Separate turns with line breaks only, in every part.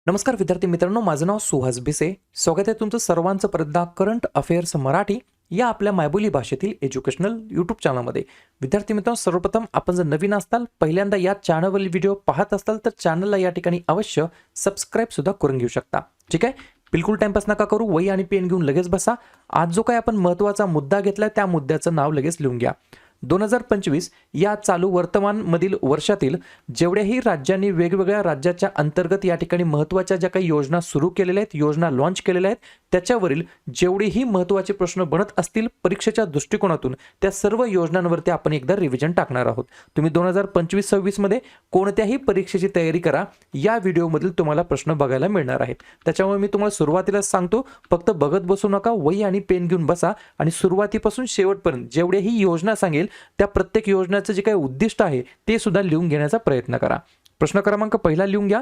नमस्कार विद्यार्थी मित्रांनो, माझं नाव सुहास भिसे. स्वागत आहे तुमचं सर्वांचं परत करंट अफेअर्स मराठी या आपल्या मायबोली भाषेतील एज्युकेशनल यूट्यूब चॅनलमध्ये. विद्यार्थी मित्रांनो, सर्वप्रथम आपण जर नवीन असताल, पहिल्यांदा या चॅनलवरील व्हिडिओ पाहत असताल तर चॅनलला या ठिकाणी अवश्य सबस्क्राईब सुद्धा करून घेऊ शकता. ठीक आहे, बिलकुल टाइमपास नका करू, वही आणि पेन घेऊन लगेच बसा. आज जो काही आपण महत्त्वाचा मुद्दा घेतलाय त्या मुद्द्याचं नाव लगेच लिहून घ्या. 2025 या चालू वर्तमान मधील वर्षातील जेवढ्याही राज्यांनी वेगवेगळ्या राज्याच्या अंतर्गत या ठिकाणी महत्त्वाच्या ज्या काही योजना सुरू केलेल्या आहेत, योजना लॉन्च केलेल्या आहेत, त्याच्यावरील जेवढेही महत्त्वाचे प्रश्न बनत असतील परीक्षेच्या दृष्टिकोनातून त्या सर्व योजनांवरती आपण एकदा रिव्हिजन टाकणार आहोत. तुम्ही 2025-26 मध्ये कोणत्याही परीक्षेची तयारी करा, या व्हिडिओमधील तुम्हाला प्रश्न बघायला मिळणार आहेत. त्याच्यामुळे मी तुम्हाला सुरुवातीला सांगतो, फक्त बघत बसू नका, वही आणि पेन घेऊन बसा आणि सुरुवातीपासून शेवटपर्यंत जेवढेही योजना सांगेल त्या प्रत्येक योजनेचं जे काही उद्दिष्ट आहे ते सुद्धा लिहून घेण्याचा प्रयत्न करा. प्रश्न क्रमांक पहिला लिहून घ्या.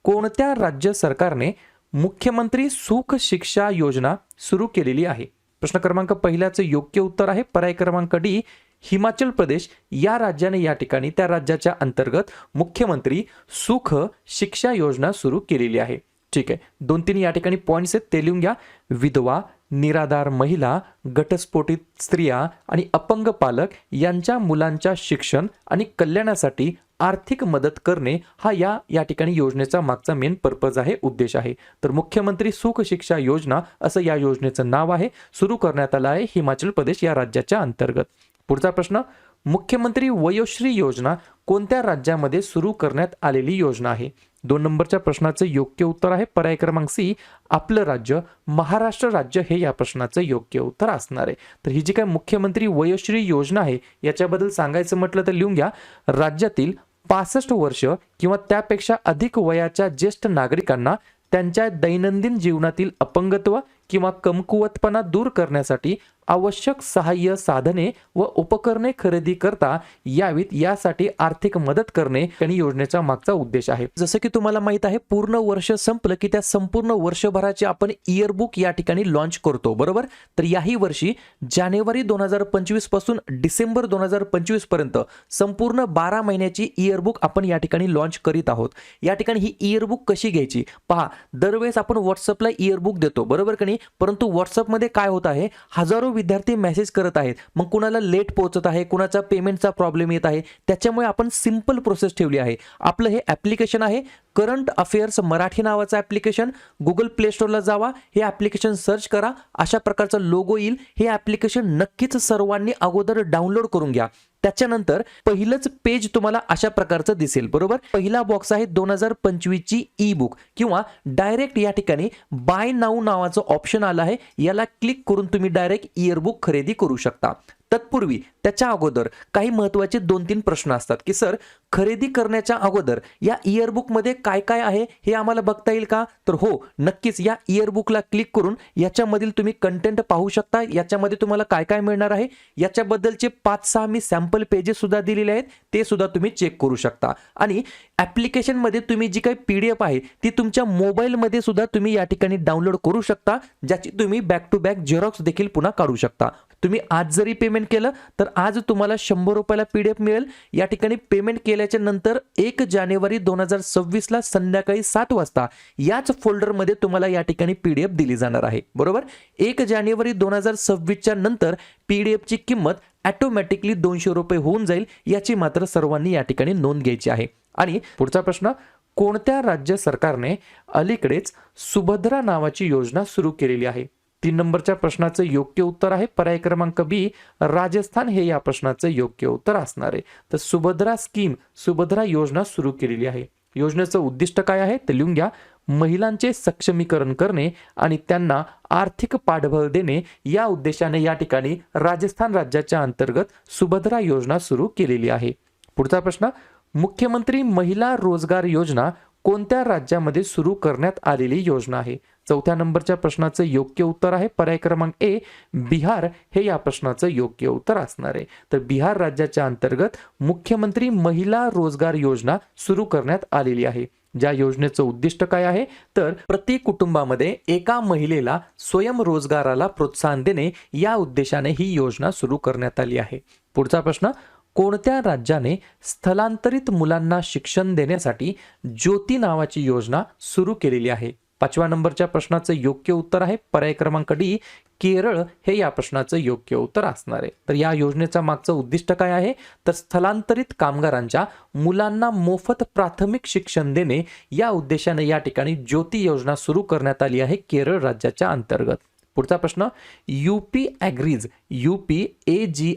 कोणत्या राज्य सरकारने मुख्यमंत्री सुख शिक्षा योजना सुरू केलेली आहे? प्रश्न क्रमांक पहिल्याचं योग्य उत्तर आहे पर्याय क्रमांक डी, हिमाचल प्रदेश या राज्याने या ठिकाणी त्या राज्याच्या अंतर्गत मुख्यमंत्री सुख शिक्षा योजना सुरू केलेली आहे. ठीक आहे, 2-3 या ठिकाणी पॉइंट्स आहेत ते लिहून घ्या. विधवा, निराधार महिला, घटस्फोटित स्त्रिया आणि अपंग पालक यांच्या मुलांच्या शिक्षण आणि कल्याणासाठी आर्थिक मदत करणे हा या ठिकाणी योजनेचा मागचा मेन पर्पज आहे, उद्देश आहे. तर मुख्यमंत्री सुख शिक्षा योजना असं या योजनेचं नाव आहे. सुरू करण्यात आलं आहे हिमाचल प्रदेश या राज्याच्या अंतर्गत. पुढचा प्रश्न, मुख्यमंत्री वयोश्री योजना कोणत्या राज्यामध्ये सुरू करण्यात आलेली योजना आहे? 2 नंबरच्या प्रश्नाचं योग्य उत्तर आहे पर्याय क्रमांक सी, आपलं राज्य महाराष्ट्र राज्य हे या प्रश्नाचं योग्य उत्तर असणार आहे. तर ही जी काय मुख्यमंत्री वयोश्री योजना आहे याच्याबद्दल सांगायचं म्हटलं तर लिहून घ्या. राज्यातील 65 वर्ष किंवा त्यापेक्षा अधिक वयाच्या ज्येष्ठ नागरिकांना त्यांच्या दैनंदिन जीवनातील अपंगत्व किंवा कमकुवतपणा दूर करण्यासाठी आवश्यक सहाय्य साधने व उपकरणे खरेदी करता यावीत यासाठी आर्थिक मदत करणे आणि योजनेचा मागचा उद्देश आहे. जसं की तुम्हाला माहित आहे, पूर्ण वर्ष संपलं की त्या संपूर्ण वर्षभराचे आपण इयरबुक या ठिकाणी लॉन्च करतो, बरोबर. तर याही वर्षी जानेवारी 2025 पासून डिसेंबर 2025 पर्यंत संपूर्ण 12 महिन्याची इयरबुक आपण या ठिकाणी लॉन्च करीत आहोत. या ठिकाणी ही इयरबुक कशी घ्यायची पहा. दरवेळेस आपण व्हॉट्सअपला इयरबुक देतो, बरोबर की नाही, परंतु व्हॉट्सअपमध्ये काय होत आहे, हजारो विद्यार्थी मेसेज करत आहेत, मग कुणाला लेट पोहोचत आहे, कुणाचा पेमेंटचा प्रॉब्लेम येत आहे. त्याच्यामुळे आपण सिंपल प्रोसेस ठेवली आहे. आपलं हे ॲप्लिकेशन आहे करंट अफेअर्स मराठी नावाचं ॲप्लिकेशन. गुगल प्ले स्टोअरला जावा, हे ॲप्लिकेशन सर्च करा, अशा प्रकारचा लोगो येईल. हे ॲप्लिकेशन नक्कीच सर्वांनी अगोदर डाउनलोड करून घ्या. त्याच्यानंतर पहिलंच पेज तुम्हाला अशा प्रकारचं दिसेल, बरोबर. पहिला बॉक्स आहे 2025 ची ई बुक किंवा डायरेक्ट या ठिकाणी बाय नाऊ नावाचं ऑप्शन आलं आहे, याला क्लिक करून तुम्ही डायरेक्ट इयरबुक खरेदी करू शकता. तत्पूर्वी त्याच्या अगोदर काही महत्त्वाचे 2-3 प्रश्न असतात की सर, खरेदी करण्याच्या अगोदर या इयरबुक मध्ये काय काय आहे हे आम्हाला बघता येईल का? तर हो, नक्कीच या इयरबुकला क्लिक करून याच्यामधील तुम्ही कंटेंट पाहू शकता. याच्यामध्ये तुम्हाला काय काय मिळणार आहे याच्याबद्दलचे 5-6 मी सॅम्पल पेजेस सुद्धा दिलेले आहेत, ते सुद्धा तुम्ही चेक करू शकता. आणि ॲप्लिकेशन मध्ये तुम्ही जी काही PDF आहे ती तुमच्या मोबाईलमध्ये सुद्धा तुम्ही या ठिकाणी डाउनलोड करू शकता, ज्याची तुम्ही बॅक टू बॅक झेरॉक्स देखील पुन्हा काढू शकता. तुम्ही आज जरी पेमेंट केलं तर आज तुम्हाला 100 रुपयाला PDF मिळेल. या ठिकाणी पेमेंट केल्याच्या नंतर 1 जानेवारी 2026 ला संध्याकाळी 7 वाजता याच फोल्डरमध्ये तुम्हाला या ठिकाणी PDF दिली जाणार आहे, बरोबर. 1 जानेवारी 2026 च्या नंतर PDF ची किंमत ऑटोमॅटिकली 200 रुपये होऊन जाईल, याची मात्र सर्वांनी या ठिकाणी नोंद घ्यायची आहे. आणि पुढचा प्रश्न, कोणत्या राज्य सरकारने अलीकडेच सुभद्रा नावाची योजना सुरू केलेली आहे? 3 नंबरच्या प्रश्नाचं योग्य उत्तर आहे पर्याय क्रमांक बी, राजस्थान हे या प्रश्नाचं योग्य उत्तर असणार आहे. तर सुभद्रा स्कीम, सुभद्रा योजना सुरू केलेली आहे. योजनेचं उद्दिष्ट काय आहे ते लिहून घ्या. महिलांचे सक्षमीकरण करणे आणि त्यांना आर्थिक पाठबळ देणे या उद्देशाने या ठिकाणी राजस्थान राज्याच्या अंतर्गत सुभद्रा योजना सुरू केलेली आहे. पुढचा प्रश्न, मुख्यमंत्री महिला रोजगार योजना कोणत्या राज्यामध्ये सुरू करण्यात आलेली योजना आहे? 4थ्या नंबरच्या प्रश्नाचं योग्य उत्तर आहे पर्याय क्रमांक ए, बिहार हे या प्रश्नाचं योग्य उत्तर असणार आहे. तर बिहार राज्याच्या अंतर्गत मुख्यमंत्री महिला रोजगार योजना सुरू करण्यात आलेली आहे. ज्या योजनेचं उद्दिष्ट काय आहे तर प्रति कुटुंबामध्ये एका महिलेला स्वयंरोजगाराला प्रोत्साहन देणे या उद्देशाने ही योजना सुरू करण्यात आली आहे. पुढचा प्रश्न, कोणत्या राज्याने स्थलांतरित मुलांना शिक्षण देण्यासाठी ज्योती नावाची योजना सुरू केलेली आहे? 5व्या नंबरच्या प्रश्नाचं योग्य उत्तर आहे पर्याय क्रमांक डी, केरळ हे या प्रश्नाचं योग्य उत्तर असणार आहे. तर या योजनेचा मागचं उद्दिष्ट काय आहे? तर स्थलांतरित कामगारांच्या मुलांना मोफत प्राथमिक शिक्षण देणे या उद्देशाने या ठिकाणी ज्योती योजना सुरू करण्यात आली आहे केरळ राज्याच्या अंतर्गत. पुढचा प्रश्न, यूपी ॲग्रीज, UPAGREES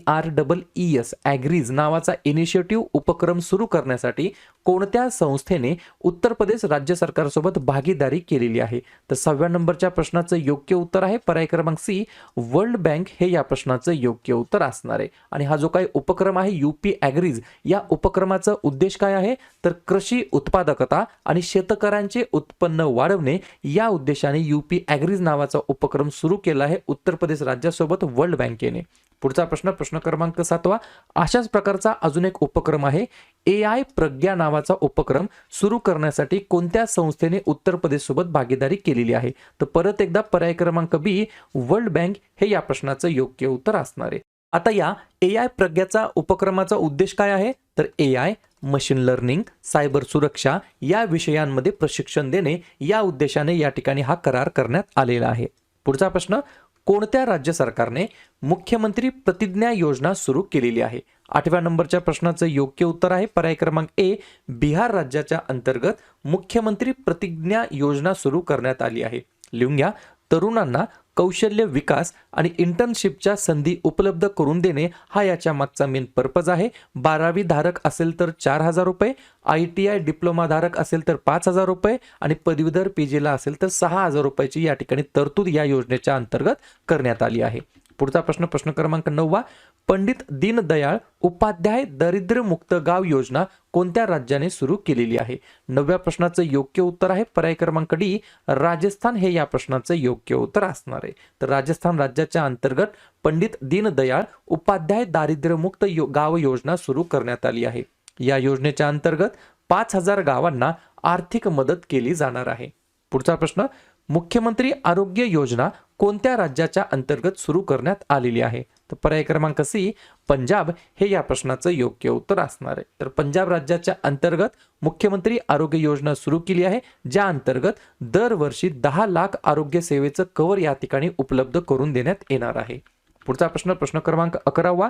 ॲग्रीज नावाचा इनिशिएटिव्ह उपक्रम सुरू करण्यासाठी कोणत्या संस्थेने उत्तर प्रदेश राज्य सरकारसोबत भागीदारी केलेली आहे? तर 6व्या नंबरच्या प्रश्नाचं योग्य उत्तर आहे पर्याय क्रमांक सी, वर्ल्ड बँक हे या प्रश्नाचं योग्य उत्तर असणार आहे. आणि हा जो काही उपक्रम आहे यूपी ॲग्रीज, या उपक्रमाचा उद्देश काय आहे? तर कृषी उत्पादकता आणि शेतकऱ्यांचे उत्पन्न वाढवणे या उद्देशाने यूपी ॲग्रीज नावाचा उपक्रम सुरू केला आहे उत्तर प्रदेश राज्यासोबत वर्ल्ड बँकेने. पुढचा प्रश्न, प्रश्न क्रमांक 7वा, अशाच प्रकारचा अजून एक उपक्रम आहे AI प्रज्ञा नावाचा उपक्रम सुरू करण्यासाठी कोणत्या संस्थेने उत्तर प्रदेश सोबत भागीदारी केलेली आहे? तर परत एकदा पर्याय क्रमांक बी, वर्ल्ड बँक हे या प्रश्नाचं योग्य उत्तर असणार आहे. आता या AI प्रज्ञाचा उपक्रमाचा उद्देश काय आहे? तर AI, मशीन लर्निंग, सायबर सुरक्षा या विषयांमध्ये प्रशिक्षण देणे या उद्देशाने या ठिकाणी हा करार करण्यात आलेला आहे. पुढचा प्रश्न, कोणत्या राज्य सरकारने मुख्यमंत्री प्रतिज्ञा योजना सुरू केलेली आहे? 8व्या नंबरच्या प्रश्नाचं योग्य उत्तर आहे पर्याय क्रमांक ए, बिहार राज्याच्या अंतर्गत मुख्यमंत्री प्रतिज्ञा योजना सुरू करण्यात आली आहे. लिहून घ्या, तरुणांना कौशल्य विकास आणि इंटर्नशिपच्या संधी उपलब्ध करून देणे हा याच्या मागचा मेन पर्पज आहे. 12वी धारक असेल तर 4,000 रुपये, ITI डिप्लोमा धारक असेल तर 5,000 रुपये आणि पदवीधर PGला असेल तर 6,000 रुपयाची या ठिकाणी तरतूद या योजनेच्या अंतर्गत करण्यात आली आहे. पुढचा प्रश्न, प्रश्न क्रमांक 9वा, पंडित दीनदयाळ उपाध्याय दरिद्रमुक्त गाव योजना कोणत्या राज्याने सुरू केलेली आहे? 9व्या प्रश्नाचं योग्य उत्तर आहे पर्याय क्रमांक डी, राजस्थान हे या प्रश्नाचं योग्य उत्तर असणार आहे. तर राजस्थान राज्याच्या अंतर्गत पंडित दीनदयाळ उपाध्याय दारिद्र्यमुक्त गाव योजना सुरू करण्यात आली आहे. या योजनेच्या अंतर्गत 5,000 गावांना आर्थिक मदत केली जाणार आहे. पुढचा प्रश्न, मुख्यमंत्री आरोग्य योजना कोणत्या राज्याच्या अंतर्गत सुरू करण्यात आलेली आहे? तर पर्याय क्रमांक सी, पंजाब हे या प्रश्नाचं योग्य उत्तर असणार आहे. तर पंजाब राज्याच्या अंतर्गत मुख्यमंत्री आरोग्य योजना सुरू केली आहे, ज्या अंतर्गत दरवर्षी 10 लाख आरोग्य सेवेचं कव्हर या ठिकाणी उपलब्ध करून देण्यात येणार आहे. पुढचा प्रश्न, प्रश्न क्रमांक 11वा,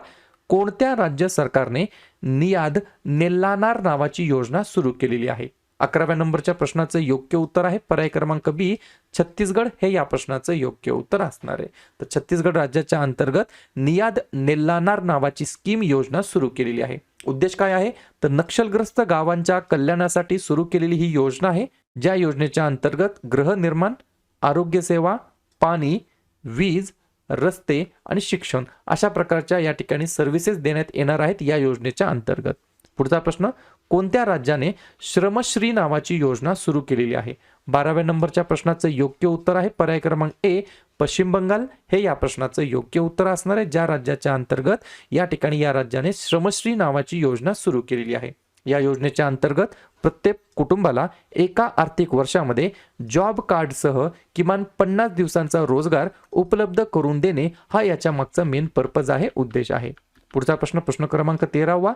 कोणत्या राज्य सरकारने नियाद नेल्लानार नावाची योजना सुरू केलेली आहे? 11व्या नंबरच्या प्रश्नाचं योग्य उत्तर आहे पर्याय क्रमांक बी, छत्तीसगड हे या प्रश्नाचं योग्य उत्तर असणार आहे. तर छत्तीसगड राज्याच्या अंतर्गत नियाद नेल्लानार नावाची स्कीम योजना सुरू केलेली आहे. उद्देश काय आहे? तर नक्षलग्रस्त गावांच्या कल्याणासाठी सुरू केलेली ही योजना आहे, ज्या योजनेच्या अंतर्गत गृहनिर्माण, आरोग्य सेवा, पाणी, वीज, रस्ते आणि शिक्षण अशा प्रकारच्या या ठिकाणी सर्व्हिसेस देण्यात येणार आहेत या योजनेच्या अंतर्गत. पुढचा प्रश्न, कोणत्या राज्याने श्रमश्री नावाची योजना सुरू केलेली आहे? 12व्या नंबरच्या प्रश्नाचं योग्य उत्तर आहे पर्याय क्रमांक ए, पश्चिम बंगाल हे या प्रश्नाचं योग्य उत्तर असणार आहे, ज्या राज्याच्या अंतर्गत या ठिकाणी या राज्याने श्रमश्री नावाची योजना सुरू केलेली आहे. या योजनेच्या अंतर्गत प्रत्येक कुटुंबाला एका आर्थिक वर्षामध्ये जॉब कार्डसह किमान 50 दिवसांचा रोजगार उपलब्ध करून देणे हा याच्या मागचा मेन पर्पज आहे, उद्देश आहे. पुढचा प्रश्न, प्रश्न क्रमांक 13वा,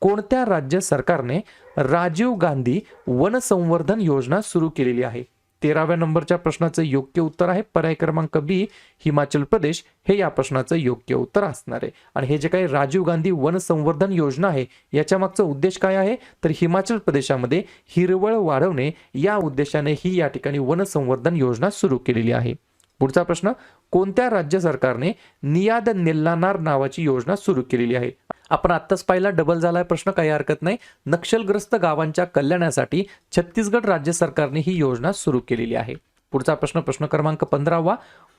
कोणत्या राज्य सरकारने राजीव गांधी वन संवर्धन योजना सुरू केलेली आहे? 13व्या नंबरच्या प्रश्नाचं योग्य उत्तर आहे पर्याय क्रमांक बी, हिमाचल प्रदेश हे या प्रश्नाचं योग्य उत्तर असणार आहे. आणि हे जे काही राजीव गांधी वन संवर्धन योजना आहे याच्या मागचा उद्देश काय आहे? तर हिमाचल प्रदेशामध्ये हिरवळ वाढवणे या उद्देशाने ही या ठिकाणी वन संवर्धन योजना सुरू केलेली आहे. पुढचा प्रश्न, कोणत्या राज्य सरकारने नियाद नेल्लानार नावाची योजना सुरू केलेली आहे? आपण आत्ताच पाहिला, डबल झालाय प्रश्न, काही हरकत नाही. नक्षलग्रस्त गावांच्या कल्याणासाठी छत्तीसगड राज्य सरकारने ही योजना सुरू केलेली आहे. पुढचा प्रश्न, प्रश्न क्रमांक 15वा,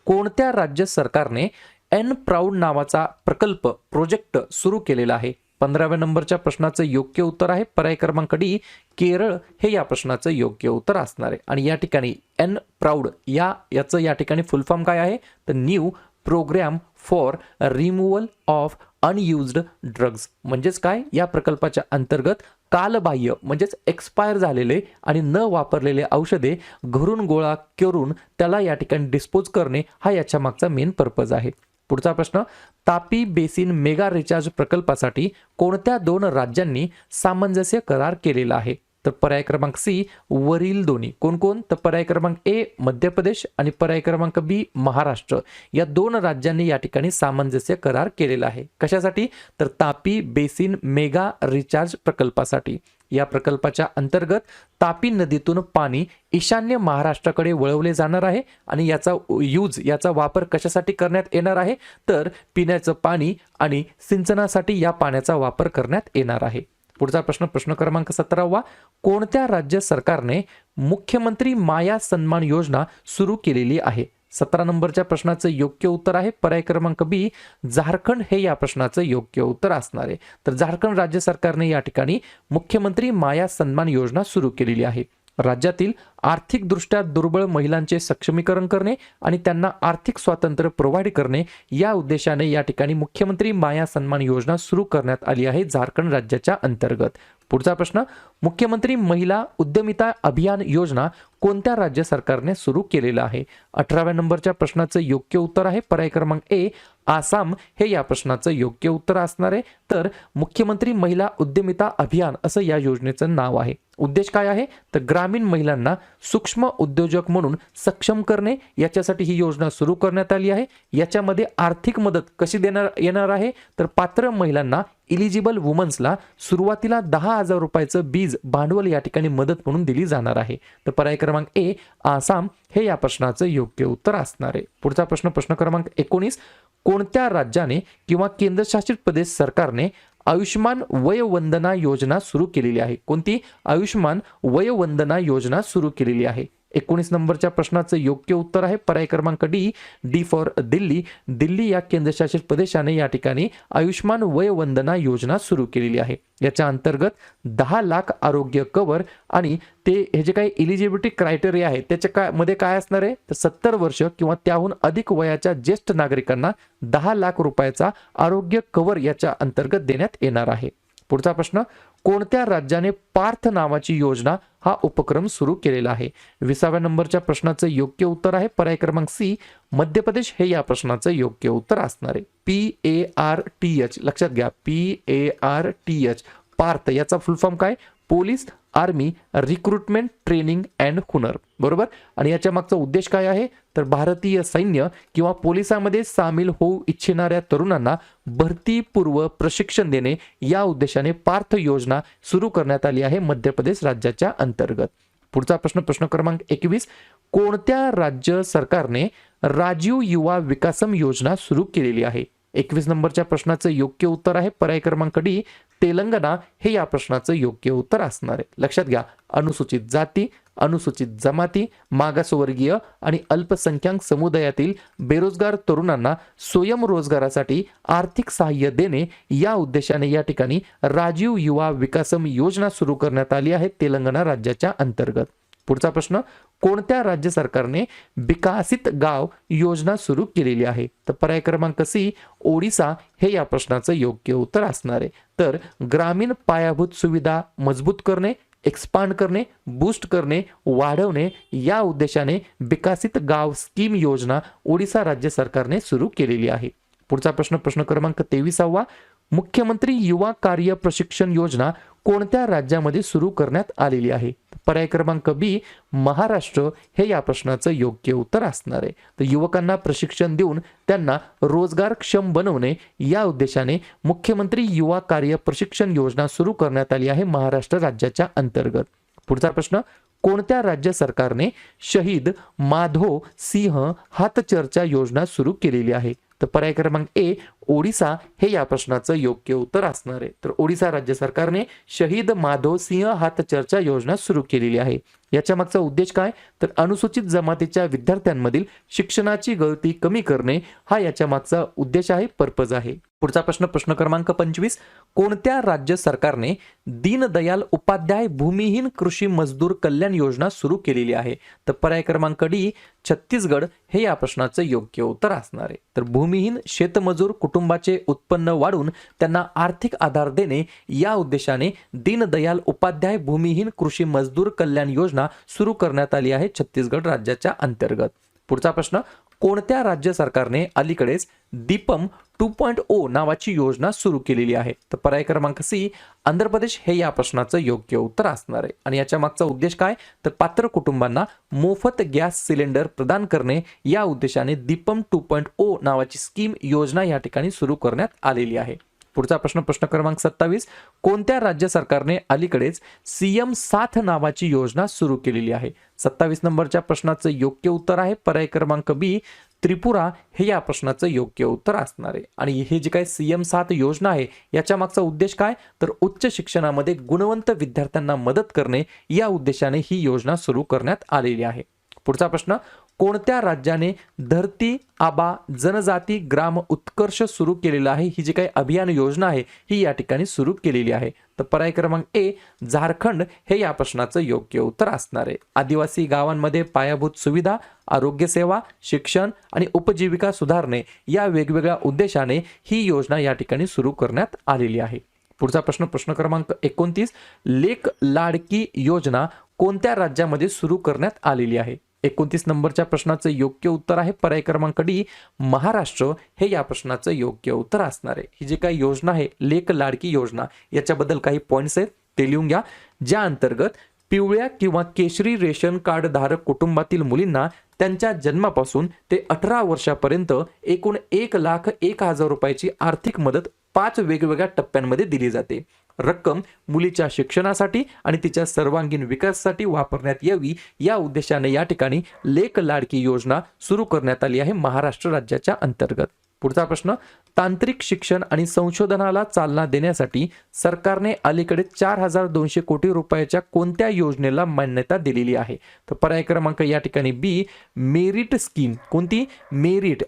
कोणत्या राज्य सरकारने एन प्राऊड नावाचा प्रकल्प प्रोजेक्ट सुरू केलेला आहे? 15व्या नंबरच्या प्रश्नाचं योग्य उत्तर आहे पर्याय क्रमांक डी, केरळ हे या प्रश्नाचं योग्य उत्तर असणार आहे. आणि या ठिकाणी एन प्राऊड याचं या ठिकाणी फुल फॉर्म काय आहे? तर new programme for removal of unused drugs. म्हणजेच काय? या प्रकल्पाच्या अंतर्गत कालबाह्य म्हणजेच एक्सपायर झालेले आणि न वापरलेले औषधे घरून गोळा करून त्याला या ठिकाणी डिस्पोज करणे हा याच्या मागचा मेन पर्पज आहे. पुढचा प्रश्न, तापी बेसिन मेगा रिचार्ज प्रकल्पासाठी कोणत्या 2 राज्यांनी सामंजस्य करार केलेला आहे? तर पर्याय क्रमांक सी वरील दोन्ही. कोण? तर पर्याय क्रमांक ए मध्य प्रदेश आणि पर्याय क्रमांक बी महाराष्ट्र. या 2 राज्यांनी या ठिकाणी सामंजस्य करार केलेला आहे. कशासाठी? तर तापी बेसिन मेगा रिचार्ज प्रकल्पासाठी. या प्रकल्पाच्या अंतर्गत तापी नदीतून पाणी ईशान्य महाराष्ट्राकडे वळवले जाणार आहे आणि याचा वापर कशासाठी करण्यात येणार आहे? तर पिण्याचं पाणी आणि सिंचनासाठी या पाण्याचा वापर करण्यात येणार आहे. पुढचा प्रश्न क्रमांक 17वा, कोणत्या राज्य सरकारने मुख्यमंत्री माया सन्मान योजना सुरू केलेली आहे? 17 नंबरच्या प्रश्नाचं योग्य उत्तर आहे पर्याय क्रमांक बी झारखंड हे या प्रश्नाचं योग्य उत्तर असणार आहे. तर झारखंड राज्य सरकारने या ठिकाणी मुख्यमंत्री माया सन्मान योजना सुरू केलेली आहे. राज्यातील आर्थिकदृष्ट्या दुर्बळ महिलांचे सक्षमीकरण करणे आणि त्यांना आर्थिक स्वातंत्र्य प्रोव्हाइड करणे या उद्देशाने या ठिकाणी मुख्यमंत्री माया सन्मान योजना सुरू करण्यात आली आहे झारखंड राज्याच्या अंतर्गत. पुढचा प्रश्न, मुख्यमंत्री महिला उद्यमिता अभियान योजना कोणत्या राज्य सरकारने सुरू केलेला आहे? 18व्या नंबरच्या प्रश्नाचं योग्य उत्तर आहे पर्याय क्रमांक ए आसाम हे या प्रश्नाचं योग्य उत्तर असणार आहे. तर मुख्यमंत्री महिला उद्यमिता अभियान असं या योजनेचं नाव आहे. उद्देश काय आहे? तर ग्रामीण महिलांना सूक्ष्म उद्योजक म्हणून सक्षम करणे, याच्यासाठी ही योजना सुरू करण्यात आली आहे. याच्यामध्ये आर्थिक मदत कशी येणार आहे? तर पात्र महिलांना इलिजिबल वुमन्सला सुरुवातीला 10,000 रुपयाचं बीज भांडवल या ठिकाणी मदत म्हणून दिली जाणार आहे. तर पर्याय क्रमांक ए आसाम हे या प्रश्नाचं योग्य उत्तर असणार आहे. पुढचा प्रश्न क्रमांक 19, कोणत्या राज्याने किंवा केंद्रशासित प्रदेश सरकारने आयुष्मान वयवंदना योजना सुरू केलेली आहे? कोणती? आयुष्मान वयवंदना योजना सुरू केलेली आहे. 19 नंबरच्या प्रश्नाचं योग्य उत्तर आहे पर्याय क्रमांक डी फॉर दिल्ली. दिल्ली या केंद्रशासित प्रदेशाने या ठिकाणी आयुष्मान वयवंदना योजना सुरू केलेली आहे. याच्या अंतर्गत 10 लाख आरोग्य कव्हर आणि हे जे काही इलिजिबिलिटी क्रायटेरिया आहे त्याच्या काय असणार आहे? तर 70 वर्ष किंवा त्याहून अधिक वयाच्या ज्येष्ठ नागरिकांना 10 लाख रुपयाचा आरोग्य कव्हर याच्या अंतर्गत देण्यात येणार आहे. पुढचा प्रश्न, कोणत्या राज्याने पार्थ नावाची योजना हा उपक्रम सुरू केलेला आहे? 20व्या नंबरच्या प्रश्नाचं योग्य उत्तर आहे पर्याय क्रमांक सी मध्य प्रदेश हे या प्रश्नाचं योग्य उत्तर असणार आहे. PARTH लक्षात घ्या, PARTH पार्थ याचा फुल फॉर्म काय? Police army recruitment training and हुनर. बरोबर. आणि याच्या मागचा उद्देश काय आहे? तर भारतीय सैन्य किंवा पोलिसांमध्ये सामील होऊ इच्छिणाऱ्या तरुणांना भरतीपूर्व प्रशिक्षण देणे या उद्देशाने पार्थ योजना सुरू करण्यात आली आहे मध्य प्रदेश राज्याच्या अंतर्गत. पुढचा प्रश्न क्रमांक 21, कोणत्या राज्य सरकारने राजीव युवा विकासम योजना सुरू केलेली आहे? 21 नंबरच्या प्रश्नाचं योग्य उत्तर आहे पर्याय क्रमांक डी तेलंगणा हे या प्रश्नाचं योग्य उत्तर असणार आहे. लक्षात घ्या, अनुसूचित जाती, अनुसूचित जमाती, मागासवर्गीय आणि अल्पसंख्याक समुदायातील बेरोजगार तरुणांना स्वयंरोजगारासाठी आर्थिक सहाय्य देणे या उद्देशाने या ठिकाणी राजीव युवा विकासम योजना सुरू करण्यात आली आहे तेलंगणा राज्याच्या अंतर्गत. पुढचा प्रश्न, कोणत्या राज्य सरकारने विकसित गाव योजना सुरू केलेली आहे? तर पर्याय क्रमांक सी ओडिसा हे या प्रश्नाचं योग्य उत्तर असणार आहे. तर ग्रामीण पायाभूत सुविधा मजबूत करणे, एक्सपांड करणे, बूस्ट करणे, वाढवणे या उद्देशाने विकसित गाव स्कीम योजना ओडिसा राज्य सरकारने सुरू केलेली आहे. पुढचा प्रश्न क्रमांक 23वा, मुख्यमंत्री युवा कार्य प्रशिक्षण योजना कोणत्या राज्यामध्ये सुरू करण्यात आलेली आहे? पर्याय क्रमांक बी महाराष्ट्र हे या प्रश्नाचं योग्य उत्तर असणार आहे. तर युवकांना प्रशिक्षण देऊन त्यांना रोजगारक्षम बनवणे या उद्देशाने मुख्यमंत्री युवा कार्य प्रशिक्षण योजना सुरू करण्यात आली आहे महाराष्ट्र राज्याच्या अंतर्गत. पुढचा प्रश्न, कोणत्या राज्य सरकारने शहीद माधो सिंह हातचर्चा योजना सुरू केलेली आहे? तर पर्याय क्रमांक ए ओडिसा हे या प्रश्नाचं योग्य उत्तर असणार आहे. तर ओडिसा राज्य सरकारने शहीद माधव सिंह हातचर्चा योजना सुरू केलेली आहे. याच्या मागचा उद्देश काय? तर अनुसूचित जमातीच्या विद्यार्थ्यांमधील शिक्षणाची गळती कमी करणे हा याच्या मागचा उद्देश आहे, पर्पज आहे. पुढचा प्रश्न क्रमांक 25, कोणत्या राज्य सरकारने दीनदयाल उपाध्याय भूमिहीन कृषी मजदूर कल्याण योजना सुरू केलेली आहे? तर पर्याय क्रमांक डी छत्तीसगड हे या प्रश्नाचं योग्य उत्तर असणार आहे. तर भूमिहीन शेतमजूर कुटुंबाचे उत्पन्न वाढवून त्यांना आर्थिक आधार देणे या उद्देशाने दीनदयाल उपाध्याय भूमिहीन कृषी मजदूर कल्याण योजना सुरू करण्यात आली आहे छत्तीसगड राज्याच्या अंतर्गत. पुढचा प्रश्न, कोणत्या राज्य सरकारने अलीकडेच दीपम 2.0 नावाची योजना सुरू केलेली आहे? तर पर्याय क्रमांक सी आंध्र प्रदेश हे या प्रश्नाचं योग्य उत्तर असणार आहे. आणि याच्या मागचा उद्देश काय? तर पात्र कुटुंबांना मोफत गॅस सिलेंडर प्रदान करणे या उद्देशाने दीपम 2.0 नावाची स्कीम योजना या ठिकाणी सुरू करण्यात आलेली आहे. पुढचा प्रश्न क्रमांक 27. कोणत्या राज्य सरकारने अलीकडेच सीएम साथ नावाची योजना सुरू केलेली आहे? 27 नंबरच्या प्रश्नाचं योग्य उत्तर आहे पर्याय क्रमांक बी त्रिपुरा हे या प्रश्नाचं योग्य उत्तर असणार आहे. आणि हे जे काय सीएम साथ योजना आहे याच्या मागचा उद्देश काय? तर उच्च शिक्षणामध्ये गुणवंत विद्यार्थ्यांना मदत करणे या उद्देशाने ही योजना सुरू करण्यात आलेली आहे. पुढचा प्रश्न, कोणत्या राज्याने धरती आबा जनजाती ग्राम उत्कर्ष सुरू केलेला आहे? ही जी काही अभियान योजना आहे ही या ठिकाणी सुरू केलेली आहे. तर पर्याय क्रमांक ए झारखंड हे या प्रश्नाचं योग्य उत्तर असणार आहे. आदिवासी गावांमध्ये पायाभूत सुविधा, आरोग्य सेवा, शिक्षण आणि उपजीविका सुधारणे या वेगवेगळ्या उद्देशाने ही योजना या ठिकाणी सुरू करण्यात आलेली आहे. पुढचा प्रश्न क्रमांक 29. लेक लाडकी योजना कोणत्या राज्यामध्ये सुरू करण्यात आलेली आहे? 29 नंबरच्या प्रश्नाचं योग्य उत्तर आहे पर्याय क्रमांक डी महाराष्ट्र हे या प्रश्नाचं योग्य उत्तर असणार आहे. ही जी काही योजना आहे लेक लाडकी योजना याच्याबद्दल काही पॉइंट्स आहेत ते लिहून घ्या. ज्या अंतर्गत पिवळ्या किंवा केशरी रेशन कार्ड धारक कुटुंबातील मुलींना त्यांच्या जन्मापासून ते 18 वर्षापर्यंत एकूण 1,01,000 रुपयाची आर्थिक मदत 5 वेगवेगळ्या टप्प्यांमध्ये दिली जाते. रक्कम मुलीच्या शिक्षणासाठी आणि तिच्या सर्वांगीण विकासासाठी वापरण्यात यावी या उद्देशाने या ठिकाणी लेक लाडकी योजना सुरू करण्यात आली आहे महाराष्ट्र राज्याच्या अंतर्गत. पुढचा प्रश्न, तांत्रिक शिक्षण आणि संशोधनाला चालना देण्यासाठी सरकारने अलीकडे 4,200 कोटी रुपयाच्या कोणत्या योजनेला मान्यता दिलेली आहे? तर पर्याय क्रमांक या ठिकाणी बी मेरिट स्कीम. कोणती? मेरिट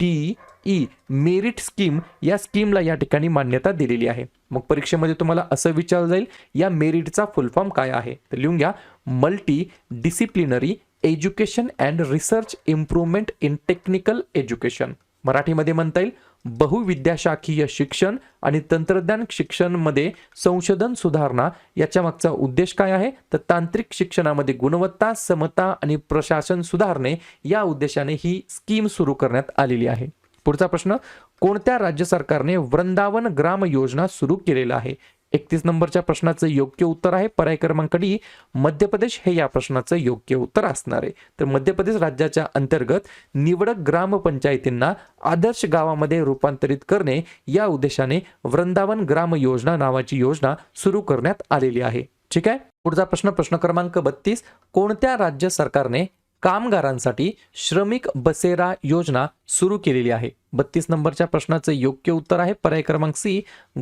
MERIT मेरिट स्कीम या स्कीमला या ठिकाणी मान्यता दिलेली आहे. मग परीक्षेमध्ये तुम्हाला असं विचारलं जाईल या मेरिटचा फुल फॉर्म काय आहे? तर लिहून घ्या multi disciplinary education and research improvement in technical education. मराठीमध्ये म्हणता येईल बहुविद्याशाखीय शिक्षण आणि तंत्रज्ञान शिक्षणमध्ये संशोधन सुधारणा. याच्या मागचा उद्देश काय आहे? तर तांत्रिक शिक्षणामध्ये गुणवत्ता, समता आणि प्रशासन सुधारणे या उद्देशाने ही स्कीम सुरू करण्यात आलेली आहे. पुढचा प्रश्न, कोणत्या राज्य सरकारने वृंदावन ग्राम योजना सुरू केलेला आहे? 31 नंबरच्या प्रश्नाचं योग्य उत्तर आहे पर्याय क्रमांक डी मध्य प्रदेश हे या प्रश्नाचं योग्य उत्तर असणार आहे. तर मध्य प्रदेश राज्याच्या अंतर्गत निवडक ग्रामपंचायतींना आदर्श गावामध्ये रूपांतरित करणे या उद्देशाने वृंदावन ग्राम योजना नावाची योजना सुरू करण्यात आलेली आहे. ठीक आहे. पुढचा प्रश्न क्रमांक 32. कोणत्या राज्य सरकारने कामगारांसाठी श्रमिक बसेरा योजना सुरू केलेली आहे? 32 नंबरच्या प्रश्नाचं योग्य उत्तर आहे पर्याय क्रमांक सी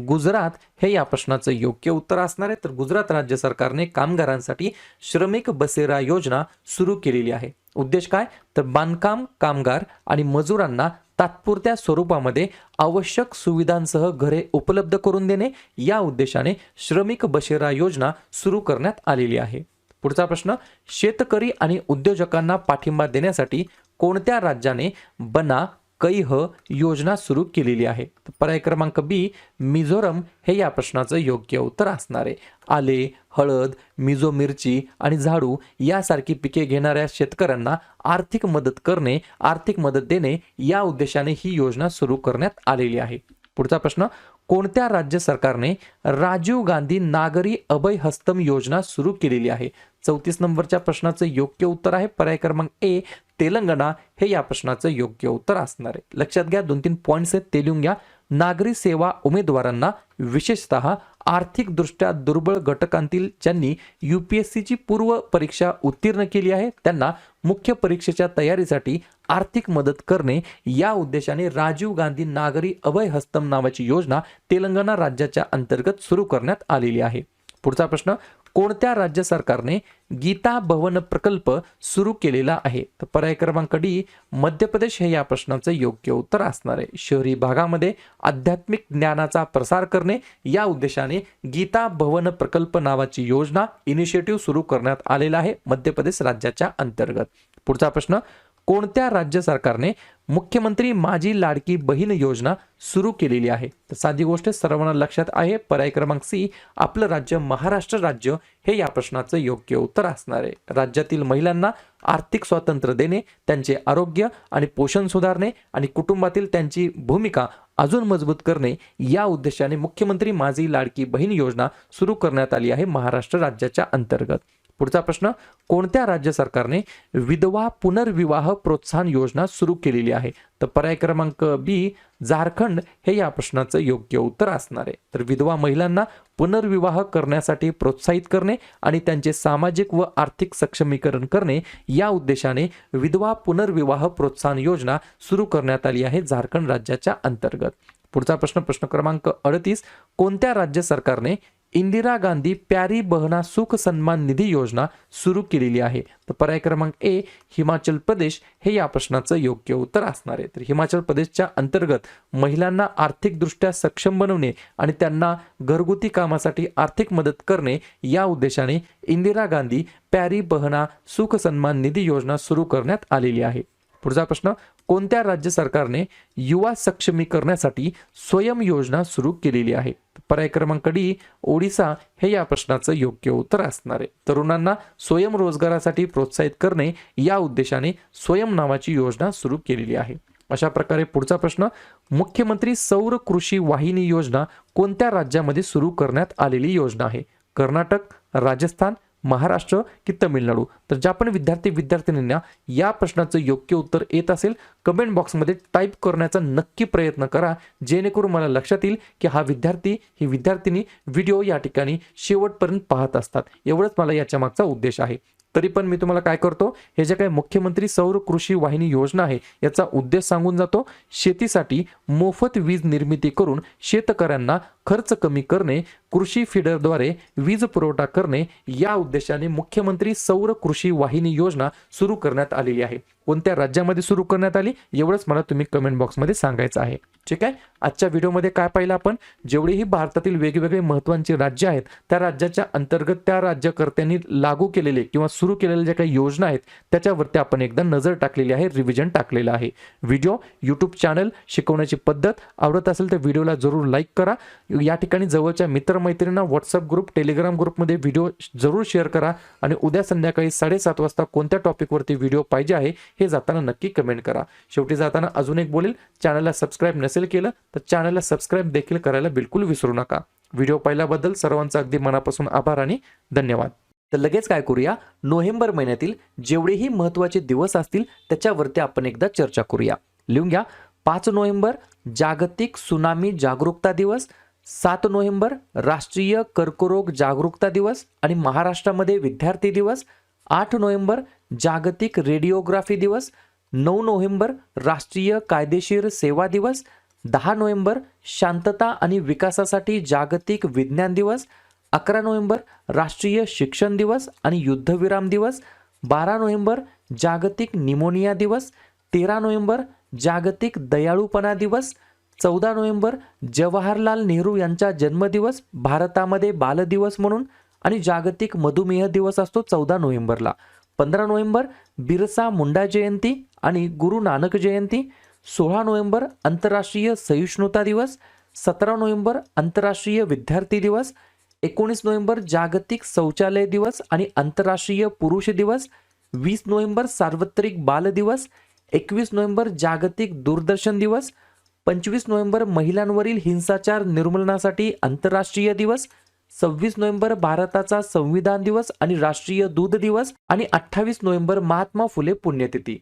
गुजरात हे या प्रश्नाचं योग्य उत्तर असणार आहे. तर गुजरात राज्य सरकारने कामगारांसाठी श्रमिक बसेरा योजना सुरू केलेली आहे. उद्देश काय? तर बांधकाम कामगार आणि मजुरांना तात्पुरत्या स्वरूपामध्ये आवश्यक सुविधांसह घरे उपलब्ध करून देणे या उद्देशाने श्रमिक बसेरा योजना सुरू करण्यात आलेली आहे. पुढचा प्रश्न, शेतकरी आणि उद्योजकांना पाठिंबा देण्यासाठी कोणत्या राज्याने बना कैह योजना सुरू केलेली आहे? तर पर्याय क्रमांक बी मिझोरम हे या प्रश्नाचं योग्य उत्तर असणार आहे. आले, हळद, मिझो मिरची आणि झाडू यासारखी पिके घेणाऱ्या शेतकऱ्यांना आर्थिक मदत करणे, आर्थिक मदत देणे या उद्देशाने ही योजना सुरू करण्यात आलेली आहे. पुढचा प्रश्न, कोणत्या राज्य सरकारने राजीव गांधी नागरी अभय हस्तम योजना सुरू केलेली आहे? 34 नंबरच्या प्रश्नाचं योग्य उत्तर आहे पर्याय क्रमांक ए तेलंगणा हे या प्रश्नाचं योग्य उत्तर असणार आहे. लक्षात घ्या 2-3 पॉइंट्स आहेत ते लिहून घ्या. नागरी सेवा उमेदवारांना विशेषतः आर्थिकदृष्ट्या दुर्बळ घटकांतील ज्यांनी UPSCची पूर्व परीक्षा उत्तीर्ण केली आहे त्यांना मुख्य परीक्षेच्या तयारीसाठी आर्थिक मदत करणे या उद्देशाने राजीव गांधी नागरी अभय हस्तम नावाची योजना तेलंगणा राज्याच्या अंतर्गत सुरू करण्यात आलेली आहे. पुढचा प्रश्न, कोणत्या राज्य सरकारने गीता भवन प्रकल्प सुरू केलेला आहे? तर पर्याय क्रमांक डी मध्य प्रदेश हे या प्रश्नाचं योग्य उत्तर असणार आहे. शहरी भागामध्ये आध्यात्मिक ज्ञानाचा प्रसार करणे या उद्देशाने गीता भवन प्रकल्प नावाची योजना इनिशिएटिव्ह सुरू करण्यात आलेला आहे मध्य प्रदेश राज्याच्या अंतर्गत. पुढचा प्रश्न, कोणत्या राज्य सरकारने मुख्यमंत्री माझी लाडकी बहीण योजना सुरू केलेली आहे? तर साधी गोष्ट सर्वांना लक्षात आहे. पर्याय क्रमांक सी, आपलं राज्य महाराष्ट्र राज्य हे या प्रश्नाचं योग्य उत्तर असणार आहे. राज्यातील महिलांना आर्थिक स्वातंत्र्य देणे, त्यांचे आरोग्य आणि पोषण सुधारणे आणि कुटुंबातील त्यांची भूमिका अजून मजबूत करणे या उद्देशाने मुख्यमंत्री माझी लाडकी बहीण योजना सुरू करण्यात आली आहे महाराष्ट्र राज्याच्या अंतर्गत. पुढचा प्रश्न, कोणत्या राज्य सरकारने विधवा पुनर्विवाह प्रोत्साहन योजना सुरू केलेली आहे? तर पर्याय क्रमांक बी, झारखंड हे या प्रश्नाचं योग्य उत्तर असणार आहे. तर विधवा महिलांना पुनर्विवाह करण्यासाठी प्रोत्साहित करणे आणि त्यांचे सामाजिक व आर्थिक सक्षमीकरण करणे या उद्देशाने विधवा पुनर्विवाह प्रोत्साहन योजना सुरू करण्यात आली आहे झारखंड राज्याच्या अंतर्गत. पुढचा प्रश्न, प्रश्न क्रमांक 38, कोणत्या राज्य सरकारने इंदिरा गांधी प्यारी बहना सुख सन्मान निधी योजना सुरू केलेली आहे? तर पर्याय क्रमांक ए, हिमाचल प्रदेश हे या प्रश्नाचं योग्य उत्तर असणार आहे. तर हिमाचल प्रदेशच्या अंतर्गत महिलांना आर्थिकदृष्ट्या सक्षम बनवणे आणि त्यांना घरगुती कामासाठी आर्थिक मदत करणे या उद्देशाने इंदिरा गांधी प्यारी बहना सुख सन्मान निधी योजना सुरू करण्यात आलेली आहे. पुढचा प्रश्न, कोणत्या राज्य सरकारने युवा सक्षमीकरणासाठी स्वयं योजना सुरू केलेली आहे? पर्याय क्रमांक डी, ओडिसा हे या प्रश्नाचं योग्य उत्तर असणार आहे. तरुणांना स्वयंरोजगारासाठी प्रोत्साहित करणे या उद्देशाने स्वयं नावाची योजना सुरू केलेली आहे. अशा प्रकारे पुढचा प्रश्न, मुख्यमंत्री सौर कृषी वाहिनी योजना कोणत्या राज्यामध्ये सुरू करण्यात आलेली योजना आहे? कर्नाटक, राजस्थान, महाराष्ट्र की तमिळनाडू? तर ज्या पण विद्यार्थ्यांना या प्रश्नाचं योग्य उत्तर येत असेल कमेंट बॉक्समध्ये टाईप करण्याचा नक्की प्रयत्न करा, जेणेकरून मला लक्षात येईल की हा विद्यार्थी ही विद्यार्थिनी व्हिडिओ या ठिकाणी शेवटपर्यंत पाहत असतात. एवढंच मला याच्या मागचा उद्देश आहे. तरी पण मी तुम्हाला काय करतो, हे जे काही मुख्यमंत्री सौर कृषी वाहिनी योजना आहे याचा उद्देश सांगून जातो. शेतीसाठी मोफत वीज निर्मिती करून शेतकऱ्यांना खर्च कमी करणे, कृषी फीडरद्वारे वीज पुरवठा करणे या उद्देशाने मुख्यमंत्री सौर कृषी वाहिनी योजना सुरू करण्यात आलेली आहे. कोणत्या राज्यामध्ये सुरू करण्यात आली एवढंच मला तुम्ही कमेंट बॉक्समध्ये सांगायचं आहे. ठीक आहे. आजच्या व्हिडिओमध्ये काय पाहिलं आपण, जेवढेही भारतातील वेगवेगळे महत्त्वाचे राज्य आहेत त्या राज्याच्या अंतर्गत त्या राज्यकर्त्यांनी लागू केलेले किंवा सुरू केलेल्या ज्या काही योजना आहेत त्याच्यावरती आपण एकदा नजर टाकलेली आहे, रिव्हिजन टाकलेलं आहे. व्हिडिओ, यूट्यूब चॅनल, शिकवण्याची पद्धत आवडत असेल तर व्हिडिओला जरूर लाईक करा. या ठिकाणी जवळच्या मित्रमैत्रिणींना व्हॉट्सअप ग्रुप, टेलिग्राम ग्रुपमध्ये व्हिडिओ जरूर शेअर करा आणि उद्या संध्याकाळी 7:30 वाजता कोणत्या टॉपिकवरती व्हिडिओ पाहिजे आहे हे जाताना नक्की कमेंट करा. शेवटी जाताना अजून एक बोलेल, चॅनलला सबस्क्राईब नसेल केलं तर चॅनलला सबस्क्राईब देखील करायला बिलकुल विसरू नका. व्हिडिओ पाहिल्याबद्दल सर्वांचा अगदी मनापासून आभार आणि धन्यवाद. तर लगेच काय करूया, नोव्हेंबर महिन्यातील जेवढेही महत्त्वाचे दिवस असतील त्याच्यावरती आपण एकदा चर्चा करूया. लिहून घ्या. 5 नोव्हेंबर जागतिक सुनामी जागरूकता दिवस, 7 नोव्हेंबर राष्ट्रीय कर्करोग जागरूकता दिवस आणि महाराष्ट्रामध्ये विद्यार्थी दिवस, 8 नोव्हेंबर जागतिक रेडिओग्राफी दिवस, 9 नोव्हेंबर राष्ट्रीय कायदेशीर सेवा दिवस, 10 नोव्हेंबर शांतता आणि विकासासाठी जागतिक विज्ञान दिवस, 11 नोव्हेंबर राष्ट्रीय शिक्षण दिवस आणि युद्धविराम दिवस, 12 नोव्हेंबर जागतिक निमोनिया दिवस, 13 नोव्हेंबर जागतिक दयाळूपणा दिवस, 14 नोव्हेंबर जवाहरलाल नेहरू यांचा जन्मदिवस भारतामध्ये बालदिवस म्हणून आणि जागतिक मधुमेह दिवस असतो 14 नोव्हेंबरला, 15 नोव्हेंबर बिरसा मुंडा जयंती आणि गुरु नानक जयंती, 16 नोव्हेंबर आंतरराष्ट्रीय सहिष्णुता दिवस, 17 नोव्हेंबर आंतरराष्ट्रीय विद्यार्थी दिवस, 19 नोव्हेंबर जागतिक शौचालय दिवस आणि आंतरराष्ट्रीय पुरुष दिवस, 20 नोव्हेंबर सार्वत्रिक बाल दिवस, 21 नोव्हेंबर जागतिक दूरदर्शन दिवस, 25 नोव्हेंबर महिलांवरील हिंसाचार निर्मूलनासाठी आंतरराष्ट्रीय दिवस, 26 नोव्हेंबर भारताचा संविधान दिवस आणि राष्ट्रीय दूध दिवस आणि 28 नोव्हेंबर महात्मा फुले पुण्यतिथी.